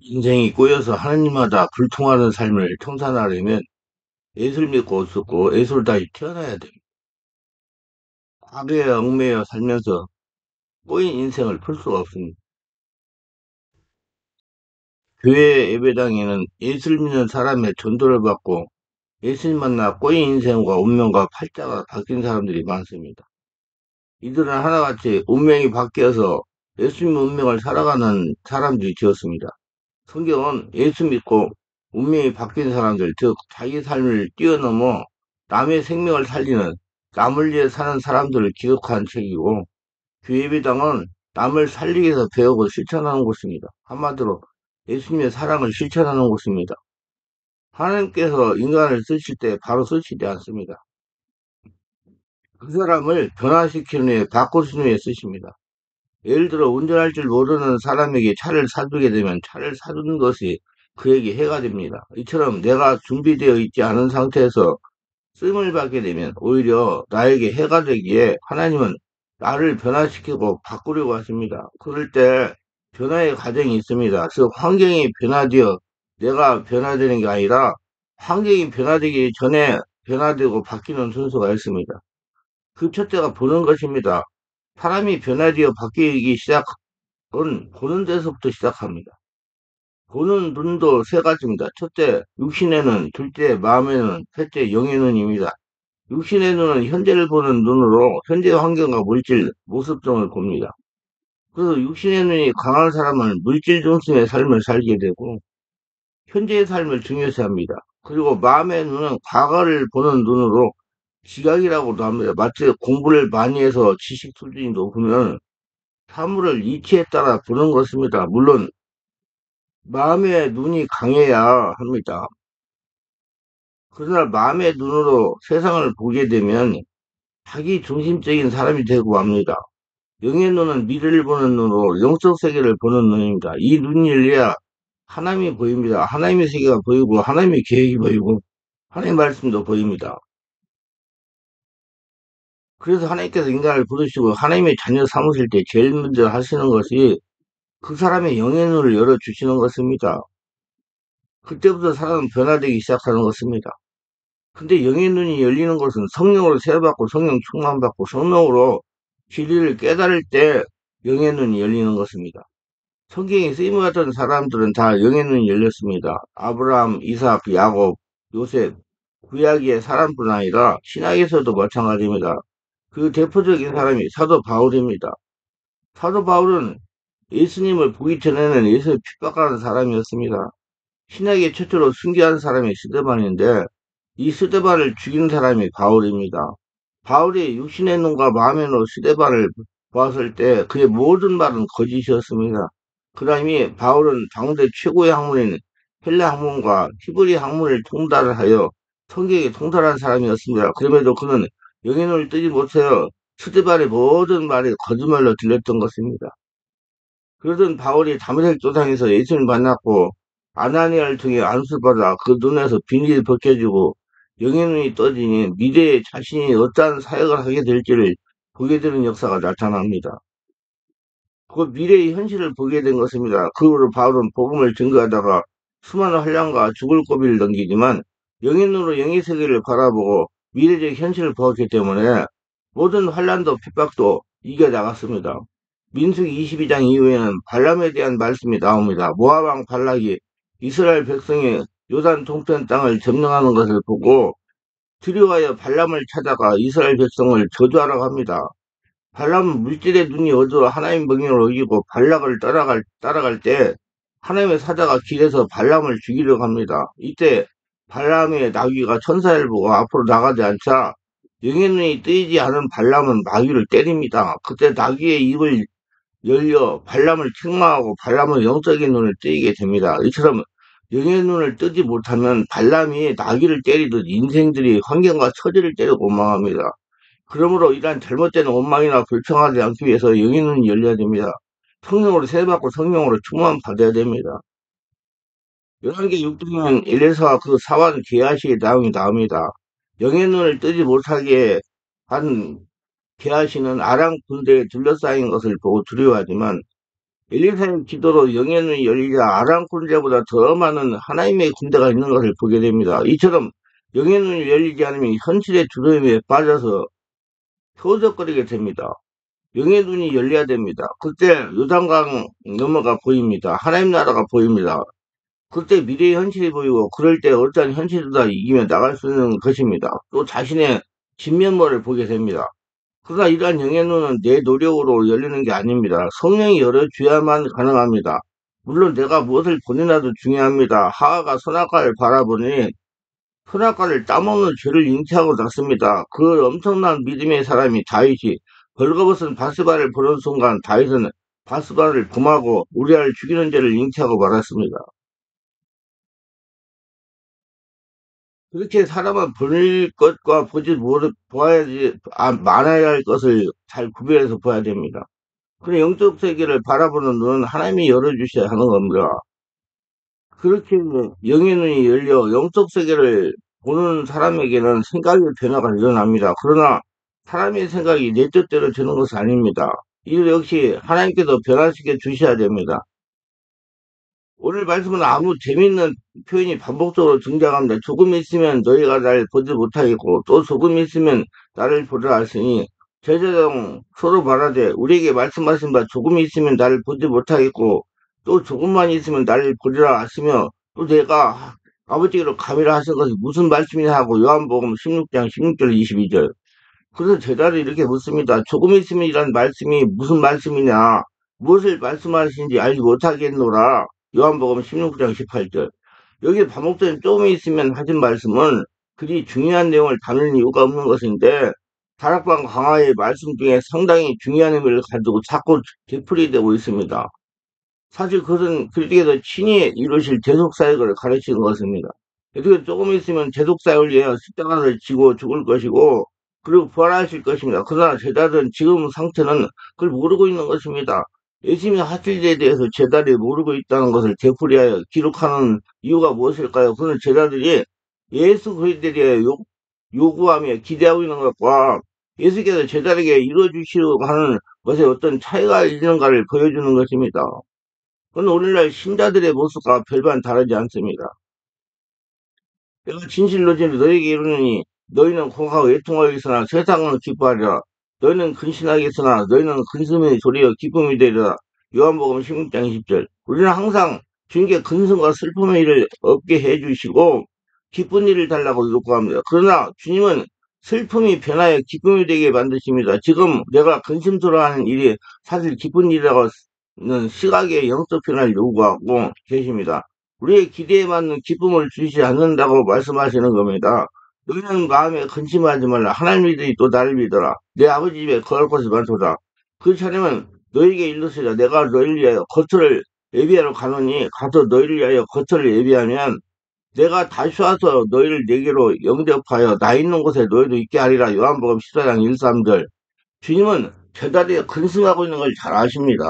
인생이 꼬여서 하나님마다 불통하는 삶을 청산하려면 예술 믿고 없었고 예술 다시 태어나야 됩니다. 과거에 얽매여 살면서 꼬인 인생을 풀 수가 없습니다. 교회 예배당에는 예술 믿는 사람의 전도를 받고 예수님 만나 꼬인 인생과 운명과 팔자가 바뀐 사람들이 많습니다. 이들은 하나같이 운명이 바뀌어서 예수님 운명을 살아가는 사람들이 되었습니다. 성경은 예수 믿고 운명이 바뀐 사람들, 즉 자기 삶을 뛰어넘어 남의 생명을 살리는, 남을 위해 사는 사람들을 기록한 책이고, 교회비당은 남을 살리기 위해서 배우고 실천하는 곳입니다. 한마디로 예수님의 사랑을 실천하는 곳입니다. 하나님께서 인간을 쓰실 때 바로 쓰시지 않습니다. 그 사람을 변화시키는 후에 바꾸시는 후에 쓰십니다. 예를 들어 운전할 줄 모르는 사람에게 차를 사주게 되면 차를 사주는 것이 그에게 해가 됩니다. 이처럼 내가 준비되어 있지 않은 상태에서 쓰임을 받게 되면 오히려 나에게 해가 되기에 하나님은 나를 변화시키고 바꾸려고 하십니다. 그럴 때 변화의 과정이 있습니다. 즉 환경이 변화되어 내가 변화되는 게 아니라 환경이 변화되기 전에 변화되고 바뀌는 순서가 있습니다. 그 첫째가 보는 것입니다. 사람이 변화되어 바뀌기 시작은 보는 데서부터 시작합니다. 보는 눈도 세 가지입니다. 첫째, 육신의 눈, 둘째, 마음의 눈, 셋째, 영의 눈입니다. 육신의 눈은 현재를 보는 눈으로 현재 환경과 물질, 모습 등을 봅니다. 그래서 육신의 눈이 강한 사람은 물질 중심의 삶을 살게 되고 현재의 삶을 중요시합니다. 그리고 마음의 눈은 과거를 보는 눈으로 지각이라고도 합니다. 마치 공부를 많이 해서 지식 수준이 높으면 사물을 이치에 따라 보는 것입니다. 물론 마음의 눈이 강해야 합니다. 그러나 마음의 눈으로 세상을 보게 되면 자기 중심적인 사람이 되고 합니다. 영의 눈은 미래를 보는 눈으로 영적 세계를 보는 눈입니다. 이 눈이 열려야 하나님이 보입니다. 하나님의 세계가 보이고 하나님의 계획이 보이고 하나님의 말씀도 보입니다. 그래서 하나님께서 인간을 부르시고 하나님의 자녀 삼으실 때 제일 먼저 하시는 것이 그 사람의 영의 눈을 열어주시는 것입니다. 그때부터 사람은 변화되기 시작하는 것입니다. 근데 영의 눈이 열리는 것은 성령으로 세례받고 성령 충만받고 성령으로 진리를 깨달을 때 영의 눈이 열리는 것입니다. 성경에 쓰임 받던 사람들은 다 영의 눈이 열렸습니다. 아브라함, 이삭, 야곱, 요셉, 구약의 사람뿐 아니라 신약에서도 마찬가지입니다. 그 대표적인 사람이 사도 바울입니다. 사도 바울은 예수님을 보기 전에는 예수를 핍박하는 사람이었습니다. 신약의 최초로 순교한 사람이 스데반인데 이 스데반을 죽인 사람이 바울입니다. 바울이 육신의 눈과 마음의 눈으로 스데반을 보았을 때 그의 모든 말은 거짓이었습니다. 그 다음에 바울은 당대 최고의 학문인 헬라 학문과 히브리 학문을 통달하여 성경에 통달한 사람이었습니다. 그럼에도 그는 영의 눈을 뜨지 못하여 스데반의 모든 말이 거짓말로 들렸던 것입니다. 그러던 바울이 다메섹 도상에서 예수를 만났고 아나니아를 통해 안수를 받아 그 눈에서 비닐이 벗겨지고 영의 눈이 떠지니 미래에 자신이 어떠한 사역을 하게 될지를 보게 되는 역사가 나타납니다. 그 미래의 현실을 보게 된 것입니다. 그 후로 바울은 복음을 증거하다가 수많은 환란과 죽을 고비를 넘기지만 영의 눈으로 영의 세계를 바라보고 미래적 현실을 보았기 때문에 모든 환란도 핍박도 이겨나갔습니다. 민수기 22장 이후에는 발람에 대한 말씀이 나옵니다. 모압 왕 발락이 이스라엘 백성이 요단 동편 땅을 점령하는 것을 보고 두려워하여 발람을 찾아가 이스라엘 백성을 저주하라고 합니다. 발람은 물질의 눈이 어두워 하나님 명령을 어기고 발락을 따라갈 때 하나님의 사자가 길에서 발람을 죽이려고 합니다. 이때 발람의 나귀가 천사를 보고 앞으로 나가지 않자 영의 눈이 뜨이지 않은 발람은 나귀를 때립니다. 그때 나귀의 입을 열려 발람을 책망하고 발람의 영적인 눈을 뜨이게 됩니다. 이처럼 영의 눈을 뜨지 못하면 발람이 나귀를 때리듯 인생들이 환경과 처지를 때리고 원망합니다. 그러므로 이러한 잘못된 원망이나 불평하지 않기 위해서 영의 눈이 열려야 됩니다. 성령으로 세례받고 성령으로 충만 받아야 됩니다. 열왕기 6장은 엘리사와 그 사환 게하시의 내용이 나옵니다. 영의 눈을 뜨지 못하게 한 게하시는 아람 군대에 둘러싸인 것을 보고 두려워하지만 엘리사의 기도로 영의 눈이 열리자 아람 군대보다 더 많은 하나님의 군대가 있는 것을 보게 됩니다. 이처럼 영의 눈이 열리지 않으면 현실의 두려움에 빠져서 허우적거리게 됩니다. 영의 눈이 열려야 됩니다. 그때 요단강 너머가 보입니다. 하나님 나라가 보입니다. 그때 미래의 현실이 보이고 그럴 때 어떠한 현실보다 이기며 나갈 수 있는 것입니다. 또 자신의 진면모를 보게 됩니다. 그러나 이러한 영의 눈은 내 노력으로 열리는 게 아닙니다. 성령이 열어줘야만 가능합니다. 물론 내가 무엇을 보내놔도 중요합니다. 하하가 선악과를 바라보니 선악과를 따먹는 죄를 잉태하고 났습니다. 그 엄청난 믿음의 사람이 다윗이 벌거벗은 바스바를 보는 순간 다윗은 바스바를 범하고 우리아를 죽이는 죄를 잉태하고 말았습니다. 그렇게 사람은 볼 것과 보지 보아야지, 말아야 할 것을 잘 구별해서 봐야 됩니다. 그래, 영적 세계를 바라보는 눈은 하나님이 열어주셔야 하는 겁니다. 그렇게 영의 눈이 열려 영적 세계를 보는 사람에게는 생각의 변화가 일어납니다. 그러나 사람의 생각이 내 뜻대로 되는 것은 아닙니다. 이것 역시 하나님께서 변화시켜 주셔야 됩니다. 오늘 말씀은 아무 재미있는 표현이 반복적으로 등장합니다. 조금 있으면 너희가 날 보지 못하겠고 또 조금 있으면 나를 보리라 하시니 제자동 서로 말하되 우리에게 말씀하신 바 조금 있으면 나를 보지 못하겠고 또 조금만 있으면 나를 보리라 하시며 또 내가 아버지께로 가미라 하신 것이 무슨 말씀이냐 하고 요한복음 16장 16절 22절. 그래서 제자들이 이렇게 묻습니다. 조금 있으면이란 말씀이 무슨 말씀이냐? 무엇을 말씀하시는지 알지 못하겠노라. 요한복음 16장 18절. 여기 반복된 조금 있으면 하신 말씀은 그리 중요한 내용을 다룰 이유가 없는 것인데 다락방 강화의 말씀 중에 상당히 중요한 의미를 가지고 자꾸 되풀이되고 있습니다. 사실 그것은 그리스도께서 친히 이루실 대속사역을 가르치는 것입니다. 어떻게 조금 있으면 대속사역을 위하여 십자가를 지고 죽을 것이고 그리고 부활하실 것입니다. 그러나 제자들은 지금 상태는 그걸 모르고 있는 것입니다. 예수님이 하실 일에 대해서 제자들이 모르고 있다는 것을 되풀이하여 기록하는 이유가 무엇일까요? 그는 제자들이 예수 그리스도에 대해 요구하며 기대하고 있는 것과 예수께서 제자에게 이루어주시려고 하는 것에 어떤 차이가 있는가를 보여주는 것입니다. 그건 오늘날 신자들의 모습과 별반 다르지 않습니다. 내가 진실로 너희에게 이르노니 너희는 공하고 애통하겠으나 세상은 기뻐하리라. 너희는 근신하겠으나 너희는 근심의 소리여 기쁨이 되리라. 요한복음 16장 20절. 우리는 항상 주님께 근심과 슬픔의 일을 없게 해주시고 기쁜 일을 달라고 요구합니다. 그러나 주님은 슬픔이 변하여 기쁨이 되게 만드십니다. 지금 내가 근심스러워하는 일이 사실 기쁜 일이라고 는 시각의 영적 변화를 요구하고 계십니다. 우리의 기대에 맞는 기쁨을 주시지 않는다고 말씀하시는 겁니다. 너희는 마음에 근심하지 말라. 하나님 믿으니 또 나를 믿어라. 내 아버지 집에 거할 곳이 많도다. 그렇지 않으면 너희에게 일렀으리라. 내가 너희를 위하여 거처를 예비하러 가노니 가서 너희를 위하여 거처를 예비하면 내가 다시 와서 너희를 내게로 영접하여 나 있는 곳에 너희도 있게 하리라. 요한복음 14장 1, 3절. 주님은 제자리에 근심하고 있는 걸 잘 아십니다.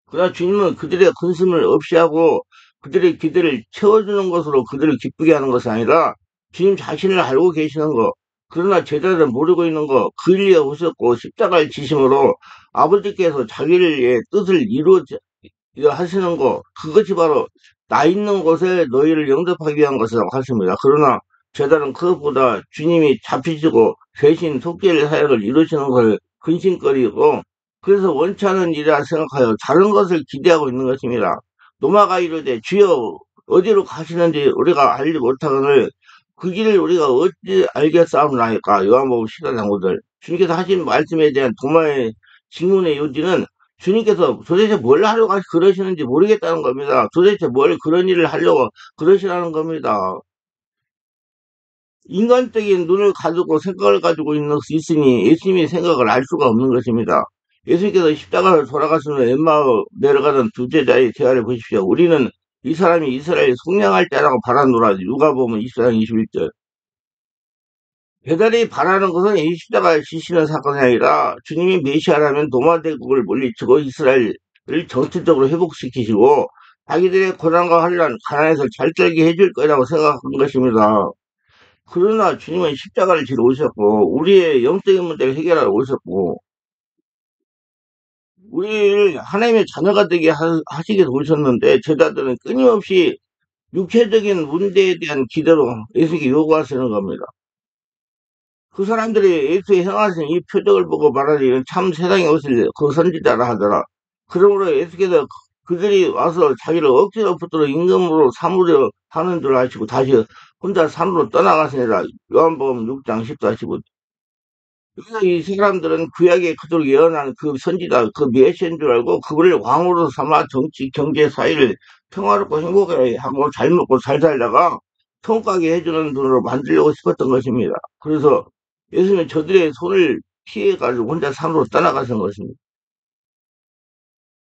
그러나 주님은 그들의 근심을 없이 하고 그들의 기대를 채워주는 것으로 그들을 기쁘게 하는 것이 아니라 주님 자신을 알고 계시는 것, 그러나 제자들은 모르고 있는 것, 그 일에 오셨고 십자가를 지심으로 아버지께서 자기의 뜻을 이루어 하시는 것, 그것이 바로 나 있는 곳에 너희를 영접하기 위한 것이라고 하십니다. 그러나 제자는 그것보다 주님이 잡히시고 대신 속죄의 사역을 이루시는 것을 근심거리고 그래서 원치 않은 일이라 생각하여 다른 것을 기대하고 있는 것입니다. 노마가 이르되 주여 어디로 가시는지 우리가 알지 못하거늘 그 길을 우리가 어찌 알겠사옵나이까. 요한복음 14장 5절. 주님께서 하신 말씀에 대한 도마의 질문의 요지는 주님께서 도대체 뭘 하려고 그러시는지 모르겠다는 겁니다. 도대체 뭘 그런 일을 하려고 그러시라는 겁니다. 인간적인 눈을 가지고 생각을 가지고 있으니 예수님의 생각을 알 수가 없는 것입니다. 예수님께서 십자가를 돌아가신 후 엠마오 내려가던 두 제자의 대화를 보십시오. 우리는 이 사람이 이스라엘 속량할 자라고 바라노라. 누가복음 24장 21절. 배달이 바라는 것은 이 십자가를 지시는 사건이 아니라 주님이 메시아라면 도마 대국을 물리치고 이스라엘을 정치적으로 회복시키시고 자기들의 고난과 환란, 가난에서 잘 살게 해줄 거라고 생각한 것입니다. 그러나 주님은 십자가를 지러 오셨고 우리의 영적인 문제를 해결하러 오셨고 우리를 하나님의 자녀가 되게 하시게 도우셨는데 제자들은 끊임없이 육체적인 문제에 대한 기대로 예수님께 요구하시는 겁니다. 그 사람들이 예수의 행하신 이 표적을 보고 말하니 이는 참 세상에 오실 그 선지자라 하더라. 그러므로 예수께서 그들이 와서 자기를 억지로 붙들어 임금으로 삼으려 하는 줄 아시고 다시 혼자 산으로 떠나가시니라. 요한복음 6장 14, 15. 그래서 이 사람들은 구약에 그토록 예언한 그 선지자, 그 메시아인 줄 알고 그분을 왕으로 삼아 정치, 경제, 사회를 평화롭고 행복하게 하고 잘 먹고 잘 살다가 통과하게 해주는 분으로 만들려고 싶었던 것입니다. 그래서 예수님은 저들의 손을 피해가지고 혼자 산으로 떠나가신 것입니다.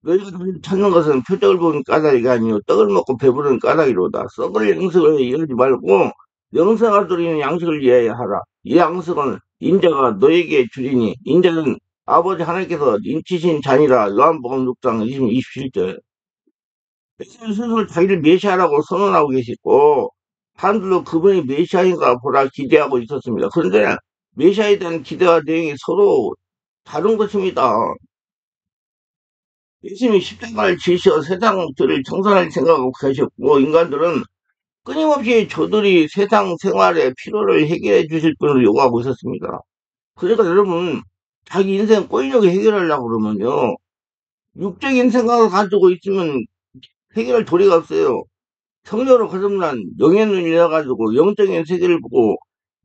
너희가 찾는 것은 표적을 본 까닭이 아니요 떡을 먹고 배부른 까닭이로다. 썩을 양식을 이러지 말고 영생을 드리는 양식을 위하여 하라. 이 양식은 인자가 너에게 주리니 인자는 아버지 하나님께서 인치신 자니라. 요한복음 6장 27절. 예수님 스스로 자기를 메시아라고 선언하고 계시고 사람들도 그분이 메시아인가 보라 기대하고 있었습니다. 그런데 메시아에 대한 기대와 내용이 서로 다른 것입니다. 예수님이 십자가를 지시어 세상들을 청산할 생각하고 계셨고 인간들은 끊임없이 저들이 세상 생활의 필요를 해결해 주실 분을 요구하고 있었습니다. 그러니까 여러분 자기 인생 꼬이려고 해결하려고 그러면요 육적인 생각을 가지고 있으면 해결할 도리가 없어요. 성령으로 거듭난 영의 눈이 열어가지고 영적인 세계를 보고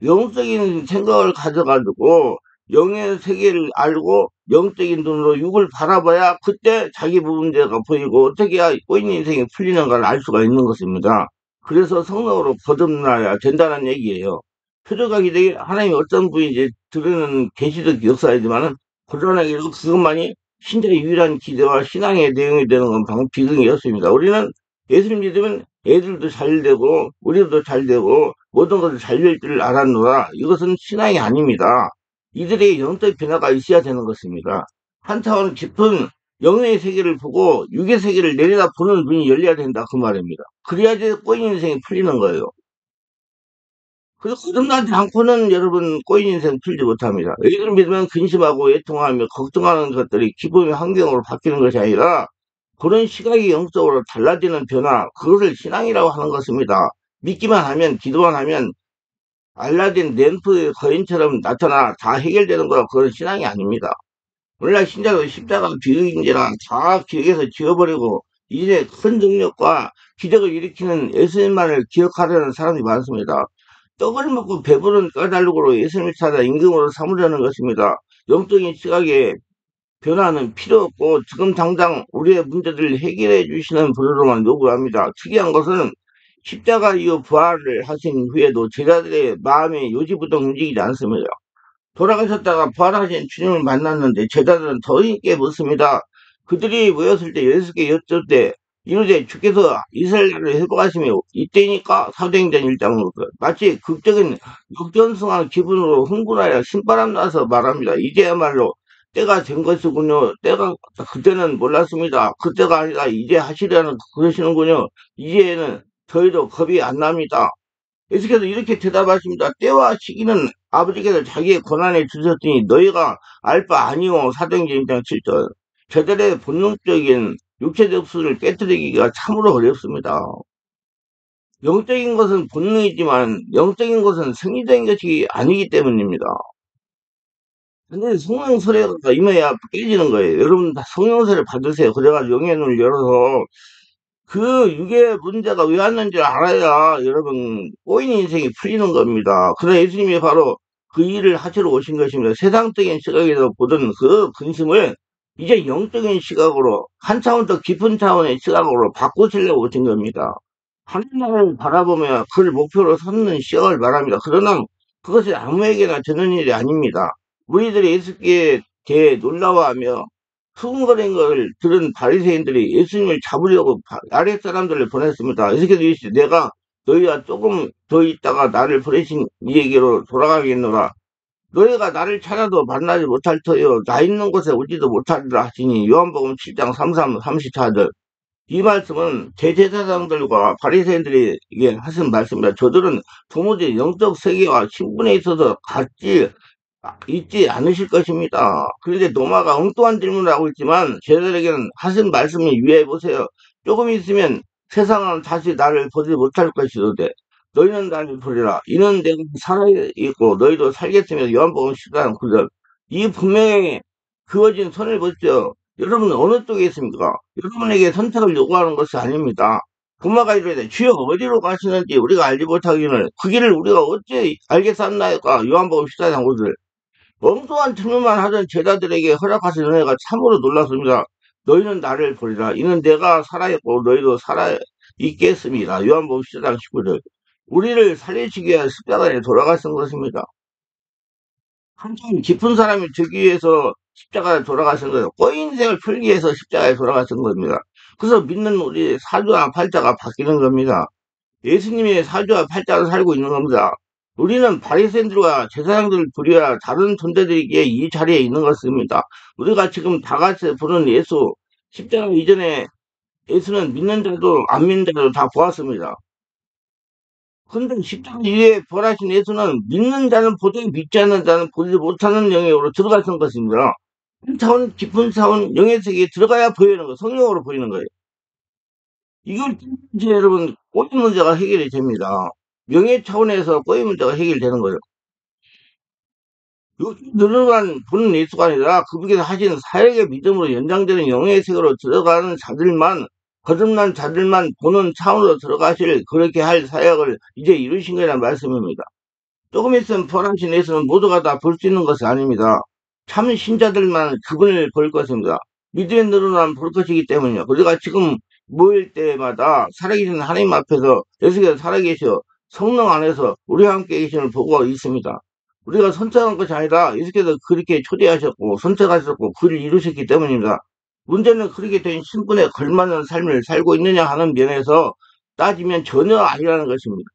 영적인 생각을 가져가지고 영의 세계를 알고 영적인 눈으로 육을 바라봐야 그때 자기 문제가 보이고 어떻게 해야 꼬인 인생이 풀리는가를 알 수가 있는 것입니다. 그래서 성령으로 거듭나야 된다는 얘기예요. 표적하기 되게 하나님이 어떤 분이 이제 들으는 계시적 역사이지만은 고전하기도 그것만이 신자의 유일한 기대와 신앙의 내용이 되는 건 비극이었습니다. 우리는 예수님 믿으면 애들도 잘 되고 우리도 잘 되고 모든 것을 잘 될 줄 알았노라. 이것은 신앙이 아닙니다. 이들의 영적 변화가 있어야 되는 것입니다. 한 차원 깊은 영의 세계를 보고 육의 세계를 내려다 보는 눈이 열려야 된다 그 말입니다. 그래야지 꼬인 인생이 풀리는 거예요. 그래서 거듭나지 않고는 여러분 꼬인 인생 풀지 못합니다. 예수를 믿으면 근심하고 애통하며 걱정하는 것들이 기쁨의 환경으로 바뀌는 것이 아니라 그런 시각이 영적으로 달라지는 변화, 그것을 신앙이라고 하는 것입니다. 믿기만 하면, 기도만 하면 알라딘 램프의 거인처럼 나타나 다 해결되는 거라 그건 신앙이 아닙니다. 오늘날 신자도 십자가 비의인지라 다 기억해서 지워버리고 이제 큰 능력과 기적을 일으키는 예수님만을 기억하려는 사람이 많습니다. 떡을 먹고 배부른 까닭으로 예수님을 찾아 임금으로 삼으려는 것입니다. 영적인 시각에 변화는 필요 없고 지금 당장 우리의 문제들을 해결해 주시는 분으로만 요구합니다. 특이한 것은 십자가 이후 부활을 하신 후에도 제자들의 마음이 요지부동 움직이지 않습니다. 돌아가셨다가 부활하신 주님을 만났는데 제자들은 더 있게 묻습니다. 그들이 모였을 때 예수께 여쭙되 이르되 주께서 이스라엘을 회복하시며 이때니까 사도행전 1장으로 마치 극적인 역전승한 기분으로 흥분하여 신바람 나서 말합니다. 이제야말로 때가 된 것이군요. 때가 그때는 몰랐습니다. 그때가 아니라 이제 하시려는 그러시는군요. 이제는 저희도 겁이 안 납니다. 예수께서 이렇게 대답하십니다. 때와 시기는 아버지께서 자기의 권한에 주셨으니 너희가 알 바 아니오. 사도행전 1장 7절. 저들의 본능적인 육체적 수를 깨뜨리기가 참으로 어렵습니다. 영적인 것은 본능이지만 영적인 것은 생리적인 것이 아니기 때문입니다. 근데 성령 세례가 임해야 깨지는 거예요. 여러분 다 성령 세례 받으세요. 그래가지고 영의 눈을 열어서 그 육의 문제가 왜 왔는지 알아야 여러분 꼬인 인생이 풀리는 겁니다. 그러나 예수님이 바로 그 일을 하시러 오신 것입니다. 세상적인 시각에서 보던 그 근심을 이제 영적인 시각으로 한 차원 더 깊은 차원의 시각으로 바꾸시려고 오신 겁니다. 하나님을 바라보며 그를 목표로 삼는 시각을 말합니다. 그러나 그것이 아무에게나 되는 일이 아닙니다. 우리들이 예수께 대해 놀라워하며 수군거리는 것을 들은 바리새인들이 예수님을 잡으려고 아랫 사람들을 보냈습니다. 예수께서 이르시되 내가 너희와 조금 더 있다가 나를 보내신 이에게로 돌아가겠노라. 너희가 나를 찾아도 만나지 못할 터요 나 있는 곳에 오지도 못하리라 하시니 요한복음 7장 34절. 이 말씀은 대제사장들과 바리새인들에게 하신 말씀입니다. 저들은 도무지 영적 세계와 신분에 있어서 같지 있지 않으실 것입니다. 그런데 노마가 엉뚱한 질문을 하고 있지만 저들에게는 하신 말씀을 유의해 보세요. 조금 있으면 세상은 다시 나를 보지 못할 것이로되 너희는 나를 보리라. 이는 내가 살아있고 너희도 살겠으며 요한복음 14장 9절. 이 분명히 그어진 선을 보시죠. 여러분 어느 쪽에 있습니까? 여러분에게 선택을 요구하는 것이 아닙니다. 부마가 이르되 주여 어디로 가시는지 우리가 알지 못하기는 그 길을 우리가 어찌 알겠사옵나이까. 요한복음 14장 5절. 엉뚱한 질문만 하던 제자들에게 허락하신 은혜가 참으로 놀랐습니다. 너희는 나를 보리라. 이는 내가 살아있고 너희도 살아있겠습니다. 요한복음 14장 19절. 우리를 살리시기 위해 십자가에 돌아가신 것입니다. 한참 깊은 사람이 되기 위해서 십자가에 돌아가신 거예요. 꼬인 인생을 풀기 위해서 십자가에 돌아가신 겁니다. 그래서 믿는 우리 사주와 팔자가 바뀌는 겁니다. 예수님의 사주와 팔자를 살고 있는 겁니다. 우리는 바리새인들과 제사장들을 부려야 다른 존재들에게 이 자리에 있는 것입니다. 우리가 지금 다 같이 부른 예수, 십자가 이전에 예수는 믿는 자도 안 믿는 자도 다 보았습니다. 근데 십자가 이후에 부활하신 예수는 믿는 자는 보되 믿지 않는 자는 보지 못하는 영역으로 들어가신 것입니다. 한 차원 깊은 차원 영의 세계에 들어가야 보이는 거예요. 성령으로 보이는 거예요. 이걸 이제 여러분 꼬임 문제가 해결이 됩니다. 명예 차원에서 꼬임 문제가 해결되는 거예요. 늘어난 보는 예수가 아니라 그분께서 하신 사역의 믿음으로 연장되는 영의 세계로 들어가는 자들만 거듭난 자들만 보는 차원으로 들어가실 그렇게 할 사역을 이제 이루신 거라는 말씀입니다. 조금 있으면 부활하신 예수는 모두가 다 볼 수 있는 것이 아닙니다. 참 신자들만 그분을 볼 것입니다. 믿음에 늘어나면 볼 것이기 때문이요. 우리가 지금 모일 때마다 살아계신 하나님 앞에서 예수께서 살아계셔 성령 안에서 우리와 함께 계심을 보고 있습니다. 우리가 선택한 것이 아니라 예수께서 그렇게 초대하셨고 선택하셨고 그를 이루셨기 때문입니다. 문제는 그렇게 된 신분에 걸맞는 삶을 살고 있느냐 하는 면에서 따지면 전혀 아니라는 것입니다.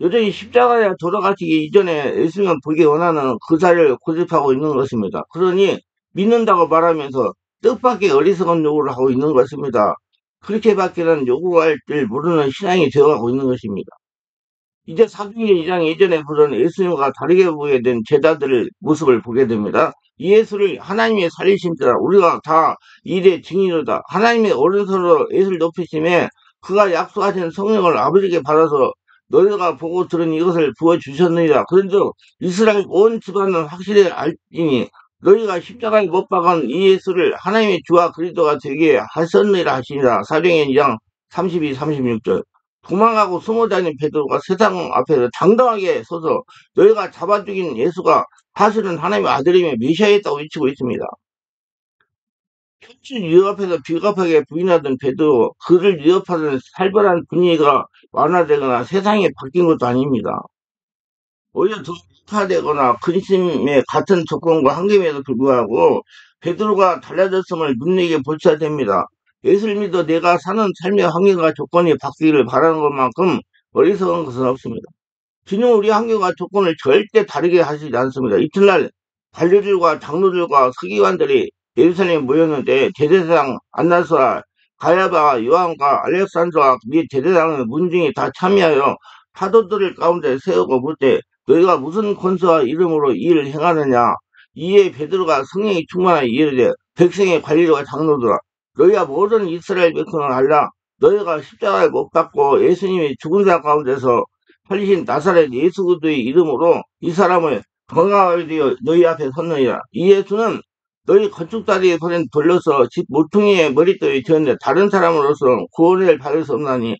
여전히 십자가에 돌아가시기 이전에 예수님을 보기 원하는 그 자리를 고집하고 있는 것입니다. 그러니 믿는다고 말하면서 뜻밖의 어리석은 요구를 하고 있는 것입니다. 그렇게밖에는 요구할 줄 모르는 신앙이 되어가고 있는 것입니다. 이제 사도행전 2장 예전에 보던 예수님과 다르게 보게 된 제자들의 모습을 보게 됩니다. 이 예수를 하나님의 살리신 자라 우리가 다 일의 증인이다. 하나님의 오른손으로 예수를 높이심에 그가 약속하신 성령을 아버지께 받아서 너희가 보고 들은 이것을 부어주셨느니라. 그런즉 이스라엘 온 집안은 확실히 알지니 너희가 십자가에 못 박은 이 예수를 하나님의 주와 그리스도가 되게 하셨느니라 하시니라. 사도행전 2장 32, 36절. 도망가고 숨어 다닌 베드로가 세상 앞에서 당당하게 서서 너희가 잡아 죽인 예수가 사실은 하나님의 아들이며 메시아였다고 외치고 있습니다. 표치 위협에서 비겁하게 부인하던 베드로 그를 위협하던 살벌한 분위기가 완화되거나 세상이 바뀐 것도 아닙니다. 오히려 더 악화되거나 근심의 같은 조건과 한계임에도 불구하고 베드로가 달라졌음을 눈에게 보셔야 됩니다. 예수를 믿어 내가 사는 삶의 환경과 조건이 바뀌기를 바라는 것만큼 어리석은 것은 없습니다. 주님은 우리 환경과 조건을 절대 다르게 하시지 않습니다. 이튿날 관리들과 장로들과 서기관들이 예루살렘에 모였는데 대제사장 안나스와 가야바와 요한과 알렉산더와 및 대제사장의 문중이 다 참여하여 사도들을 가운데 세우고 묻되 너희가 무슨 권세와 이름으로 이 일을 행하느냐. 이에 베드로가 성령이 충만하여 이르되 백성의 관리들과 장로들아 너희가 모든 이스라엘 백성을 알라. 너희가 십자가에 못 박고 예수님이 죽은 자 가운데서 살리신 나사렛 예수 그리스도의 이름으로 이 사람을 건강하게 되어 너희 앞에 섰느니라. 이 예수는 너희 건축자들이 보낸 돌려서 집 모퉁이의 머릿돌이 되었는데 다른 사람으로서 구원을 받을 수 없나니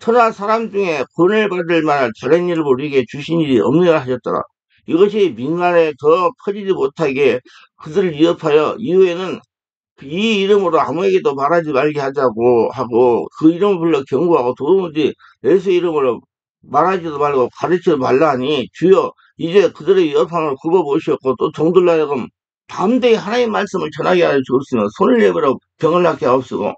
천하 사람 중에 구원을 받을 만한 다른 일을 우리에게 주신 일이 없느냐 하셨더라. 이것이 민간에 더 퍼지지 못하게 그들을 위협하여 이후에는 이 이름으로 아무에게도 말하지 말게 하자고 하고 그 이름을 불러 경고하고 도무지 예수 이름으로 말하지도 말고 가르치지 말라니 주여 이제 그들의 위협함을 굽어보시었고 또 종들로 하여금 담대히 하나님의 말씀을 전하게 하여 주었으며 손을 내버려 병을 낫게 하옵시고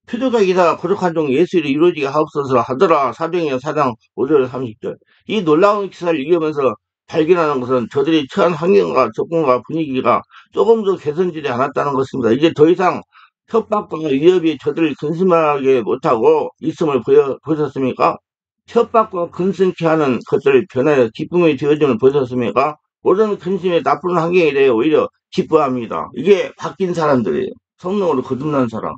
표적과 기사가 거룩한 종 예수 일이 이루어지게 하옵소서 하더라. 사도행전 4장 5절 30절. 이 놀라운 기사를 읽으면서 발견하는 것은 저들이 처한 환경과 조건과 분위기가 조금 더 개선되지 않았다는 것입니다. 이제 더 이상 협박과 위협이 저들을 근심하게 못하고 있음을 보셨습니까? 협박과 근심케 하는 것들을 변하여 기쁨이 되어짐을 보셨습니까? 모든 근심에 나쁜 환경에 대해 오히려 기뻐합니다. 이게 바뀐 사람들이에요. 성령으로 거듭난 사람.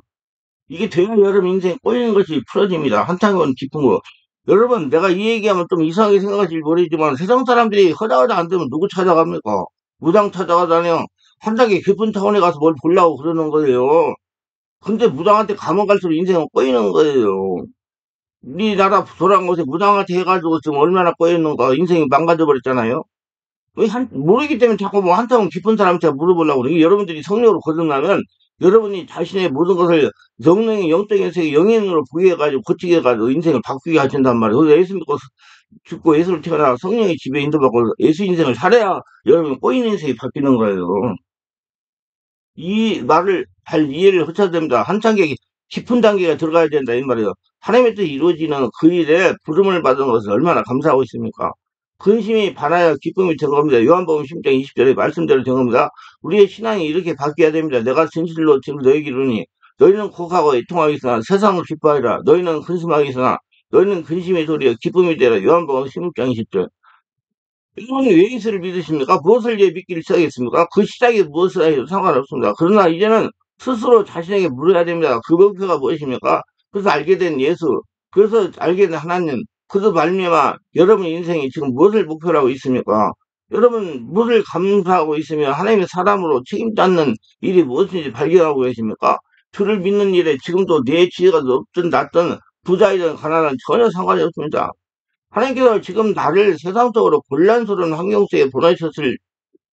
이게 돼야 여러분 인생 꼬이는 것이 풀어집니다. 한탄건 기쁜 거. 여러분, 내가 이 얘기하면 좀 이상하게 생각하실지 모르지만 세상 사람들이 허다하다 안 되면 누구 찾아갑니까? 무당 찾아가다녀. 한자기 깊은 타운에 가서 뭘 보려고 그러는 거예요. 근데 무당한테 가면 갈수록 인생은 꼬이는 거예요. 우리나라 돌아간 곳에 무당한테 해가지고 지금 얼마나 꼬였는가. 인생이 망가져 버렸잖아요. 왜 모르기 때문에 자꾸 뭐 한타면 깊은 사람한테 물어보려고 그래. 이게 여러분들이 성령으로 거듭나면 여러분이 자신의 모든 것을 성령의 영적인 세계 영인으로 보게 해가지고 고치게 해가지고 인생을 바꾸게 하신단 말이에요. 그래서 예수 믿고 죽고 예수를 태어나 성령의 지배 인도받고 예수 인생을 살아야 여러분 꼬이는 인생이 바뀌는 거예요. 이 말을 잘 이해를 하셔야 됩니다. 한참 깊은 단계가 들어가야 된다 이 말이에요. 하나님의 뜻이 이루어지는 그 일에 부름을 받은 것을 얼마나 감사하고 있습니까? 근심이 반하여 기쁨이 된 겁니다. 요한복음 10장 20절에 말씀대로 된 겁니다. 우리의 신앙이 이렇게 바뀌어야 됩니다. 내가 진실로 지금 너에게 이르니 너희는 곡하고 애통하겠으나 세상을 기뻐하리라. 너희는 근심하겠으나 너희는 근심의 소리여 기쁨이 되라. 요한복음 16장 20절. 여러분이 왜 예수를 믿으십니까? 무엇을 위해 믿기를 시작했습니까? 그 시작이 무엇을 해도 상관없습니다. 그러나 이제는 스스로 자신에게 물어야 됩니다. 그 목표가 무엇입니까? 그래서 알게 된 예수, 그래서 알게 된 하나님, 그래서 말미암아 여러분 인생이 지금 무엇을 목표로 하고 있습니까? 여러분 무엇을 감사하고 있으며 하나님의 사람으로 책임져 않는 일이 무엇인지 발견하고 계십니까? 주를 믿는 일에 지금도 내 지혜가 높든 낮든 부자이든 가난한 전혀 상관이 없습니다. 하나님께서 지금 나를 세상적으로 곤란스러운 환경 속에 보내셨을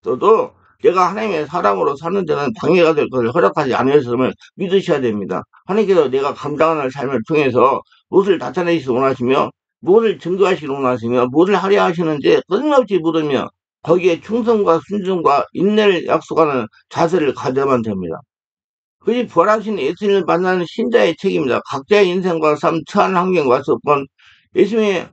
때도 내가 하나님의 사람으로 사는 데는 방해가 될 것을 허락하지 않으셨음을 믿으셔야 됩니다. 하나님께서 내가 감당하는 삶을 통해서 무엇을 나타내시기 원하시며 무엇을 증거하시기 원하시며 무엇을 하려 하시는지 끊임없이 물으며 거기에 충성과 순종과 인내를 약속하는 자세를 가져야만 됩니다. 그것이 부활하신 예수님을 만나는 신자의 책임입니다. 각자의 인생과 삶, 처한 환경과 조건, 예수님의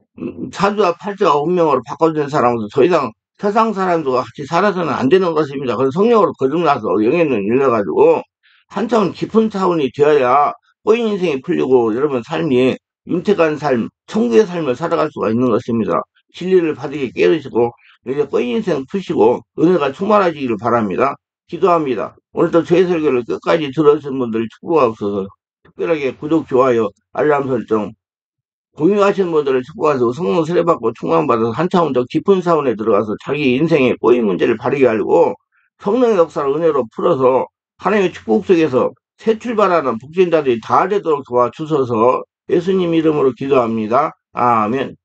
사주와 팔자와 운명으로 바꿔준 사람으로서 더 이상 세상 사람들과 같이 살아서는 안 되는 것입니다. 그래서 성령으로 거듭나서 영혼을 일러가지고 한참 깊은 차원이 되어야 꼬인 인생이 풀리고 여러분 삶이 윤택한 삶, 천국의 삶을 살아갈 수가 있는 것입니다. 진리를 바르게 깨우시고 이제 꼬인 인생 푸시고 은혜가 충만하시기를 바랍니다. 기도합니다. 오늘도 저희 설교를 끝까지 들어주신 분들 축복하옵소서. 특별하게 구독, 좋아요, 알람 설정, 공유하시는 분들을 축복하시고 성령 세례받고 충만받아서 한참 더 깊은 사원에 들어가서 자기 인생의 꼬인 문제를 바르게 알고 성령의 역사를 은혜로 풀어서 하나님의 축복 속에서 새 출발하는 복진자들이 다 되도록 도와주셔서 예수님 이름으로 기도합니다. 아멘.